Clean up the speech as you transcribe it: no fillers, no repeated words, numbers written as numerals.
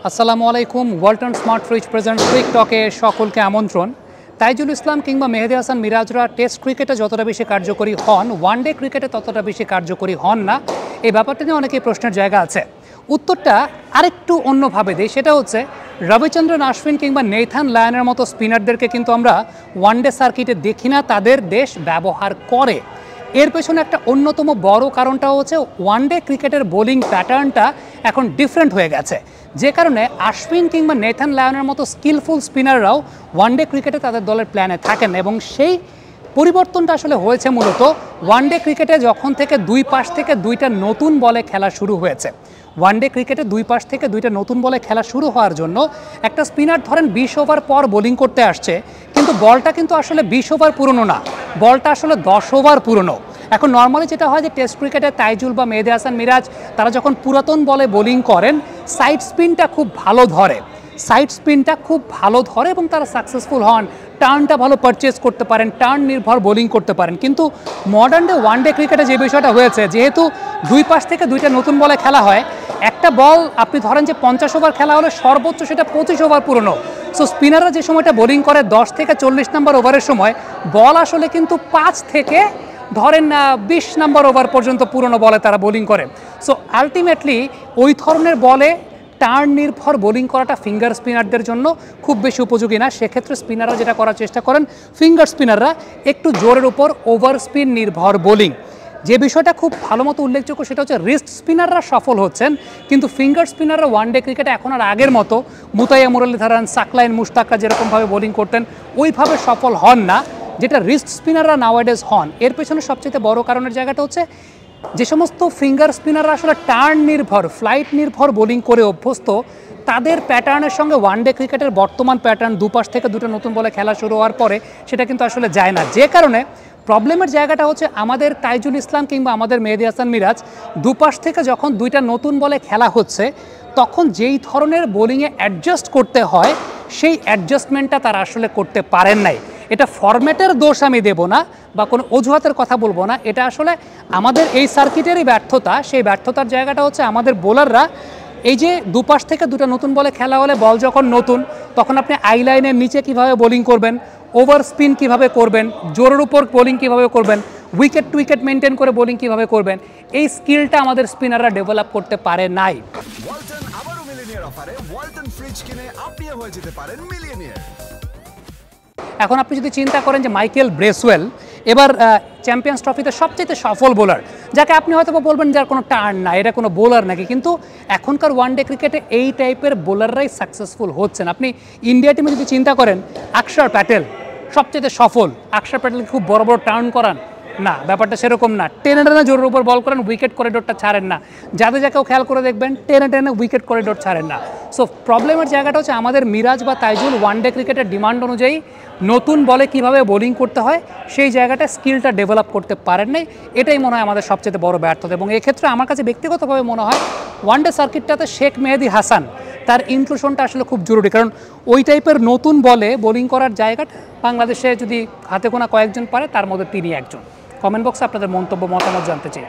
আসসালামু আলাইকুম। Walton smart fridge present quick টকে সকলকে আমন্ত্রণ। তাইজুল ইসলাম কিংবা মেহেদী হাসান মিরাজরা টেস্ট ক্রিকেটে যতটা বেশি কার্যকরী হন, ওয়ানডে ক্রিকেটে ততটা বেশি কার্যকরী হন না, এই ব্যাপারটা নিয়ে অনেকেই প্রশ্নের জায়গা আছে। উত্তরটা আরেকটু অন্যভাবে দিই, সেটা হচ্ছে রবিচন্দ্রন অশ্বিন কিংবা নেইথান লায়নের মতো স্পিনারদেরকে কিন্তু আমরা ওয়ানডে সার্কিটে দেখি না, তাদের দেশ ব্যবহার করে। এর পেছনে একটা অন্যতম বড় কারণটা হচ্ছে ওয়ানডে ক্রিকেটের বোলিং প্যাটার্নটা এখন ডিফারেন্ট হয়ে গেছে, যে কারণে অশ্বিন কিংবা নেথান লায়নের মতো স্কিলফুল স্পিনাররাও ওয়ানডে ক্রিকেটে তাদের দলের প্ল্যানে থাকেন। এবং সেই পরিবর্তনটা আসলে হয়েছে মূলত ওয়ানডে ক্রিকেটে যখন থেকে দুই পাশ থেকে দুইটা নতুন বলে খেলা শুরু হয়েছে। ওয়ানডে ক্রিকেটে দুই পাশ থেকে দুইটা নতুন বলে খেলা শুরু হওয়ার জন্য একটা স্পিনার ধরেন 20 ওভার পর বোলিং করতে আসছে, কিন্তু বলটা কিন্তু আসলে 20 ওভার পুরনো না, বলটা আসলে 10 ওভার পুরনো। এখন নর্মালি যেটা হয় যে টেস্ট ক্রিকেটে তাইজুল বা মেহেদী হাসান মিরাজ তারা যখন পুরাতন বলে বোলিং করেন, সাইড স্পিনটা খুব ভালো ধরে, এবং তারা সাকসেসফুল হন, টার্নটা ভালো পারচেজ করতে পারেন, টার্ন নির্ভর বোলিং করতে পারেন। কিন্তু মডার্ন ডে ওয়ানডে ক্রিকেটে যে বিষয়টা হয়েছে, যেহেতু দুই পাশ থেকে দুইটা নতুন বলে খেলা হয়, একটা বল আপনি ধরেন যে 50 ওভার খেলা হলে সর্বোচ্চ সেটা 25 ওভার পুরনো। সো স্পিনাররা যে সময়টা বোলিং করে 10 থেকে 40 নম্বর ওভারের সময়, বল আসলে কিন্তু 5 থেকে ধরেন 20 নম্বর ওভার পর্যন্ত পুরনো বলে তারা বোলিং করে। সো আলটিমেটলি ওই ধরনের বলে টার্ন নির্ভর বোলিং করাটা ফিঙ্গার স্পিনারদের জন্য খুব বেশি উপযোগী না। সেক্ষেত্রে স্পিনাররা যেটা করার চেষ্টা করেন, ফিঙ্গার স্পিনাররা একটু জোরের উপর ওভার স্পিন নির্ভর বোলিং। যে বিষয়টা খুব ভালো মতো উল্লেখযোগ্য সেটা হচ্ছে রিস্ট স্পিনাররা সফল হচ্ছেন, কিন্তু ফিঙ্গার স্পিনাররা ওয়ানডে ক্রিকেটে এখন আর আগের মতো মুতাইয়া মুরলীধরন, সাকলাইন মুশতাকরা যেরকমভাবে বোলিং করতেন ওইভাবে সফল হন না, যেটা রিস্ট স্পিনাররা নাওয়াডেজ হন। এর পেছনে সবচেয়ে বড় কারণের জায়গাটা হচ্ছে যে সমস্ত ফিঙ্গার স্পিনাররা আসলে টার্ন নির্ভর, ফ্লাইট নির্ভর বোলিং করে অভ্যস্ত, তাদের প্যাটার্নের সঙ্গে ওয়ানডে ক্রিকেটের বর্তমান প্যাটার্ন দুপাশ থেকে দুটো নতুন বলে খেলা শুরু হওয়ার পরে সেটা কিন্তু আসলে যায় না। যে কারণে প্রবলেমের জায়গাটা হচ্ছে আমাদের তাইজুল ইসলাম কিংবা আমাদের মেহেদী হাসান মিরাজ দুপাশ থেকে যখন দুইটা নতুন বলে খেলা হচ্ছে, তখন যেই ধরনের বোলিংয়ে অ্যাডজাস্ট করতে হয় সেই অ্যাডজাস্টমেন্টটা তারা আসলে করতে পারেন নাই। এটা ফরম্যাটের দোষ আমি দেব না বা কোনো অজুহাতের কথা বলবো না, এটা আসলে আমাদের এই সার্কিটেরই ব্যর্থতা। সেই ব্যর্থতার জায়গাটা হচ্ছে আমাদের বোলাররা এই যে দুপাশ থেকে দুটো নতুন বলে খেলা হলে বল যখন নতুন, তখন আপনি আই লাইনের নিচে কীভাবে বোলিং করবেন, ওভার স্পিন কীভাবে করবেন, জোরের উপর বোলিং কীভাবে করবেন, উইকেট টু উইকেট মেনটেন করে বোলিং কীভাবে করবেন, এই স্কিলটা আমাদের স্পিনাররা ডেভেলপ করতে পারে নাই। ওয়ালটন আবারো মিলিয়নিয়ার অফারে ওয়ালটন ফ্রিজ কিনে আপনিও হয়ে যেতে পারেন মিলিয়নিয়ার। এখন আপনি যদি চিন্তা করেন যে মাইকেল ব্রেসওয়েল এবার চ্যাম্পিয়ন্স ট্রফিতে সবচেয়ে সফল বোলার, যাকে আপনি হয়তো বলবেন যার কোনো টার্ন না, এটা কোনো বোলার নাকি, কিন্তু এখনকার ওয়ানডে ক্রিকেটে এই টাইপের বোলাররাই সাকসেসফুল হচ্ছেন। আপনি ইন্ডিয়া টিমে যদি চিন্তা করেন, অক্ষর প্যাটেল সবচেয়ে সফল। অক্ষর প্যাটেল খুব বড় বড় টার্ন করান না, ব্যাপারটা সেরকম না, টেনে টেনে জোরের উপর বল করেন, উইকেট করিডোরটা ছাড়েন না। যাকেও খেয়াল করে দেখবেন টেনে টেনে উইকেট করিডোর ছাড়েন না। সো প্রবলেমের জায়গাটা হচ্ছে আমাদের মিরাজ বা তাইজুল ওয়ানডে ক্রিকেটের ডিমান্ড অনুযায়ী নতুন বলে কিভাবে বোলিং করতে হয় সেই জায়গাটা স্কিলটা ডেভেলপ করতে পারেন নাই। এটাই মনে হয় আমাদের সবচেয়ে বড় ব্যর্থতা। এবং এক্ষেত্রে আমার কাছে ব্যক্তিগতভাবে মনে হয় ওয়ানডে সার্কিটটাতে শেখ মেহেদী হাসান তার ইনক্লুশনটা আসলে খুব জরুরি, কারণ ওই টাইপের নতুন বলে বোলিং করার জায়গাটা বাংলাদেশে যদি হাতে গোনা কয়েকজন পারে, তার মধ্যে তিনি একজন। কমেন্ট বক্সে আপনাদের মন্তব্য মতামত জানতে চাই।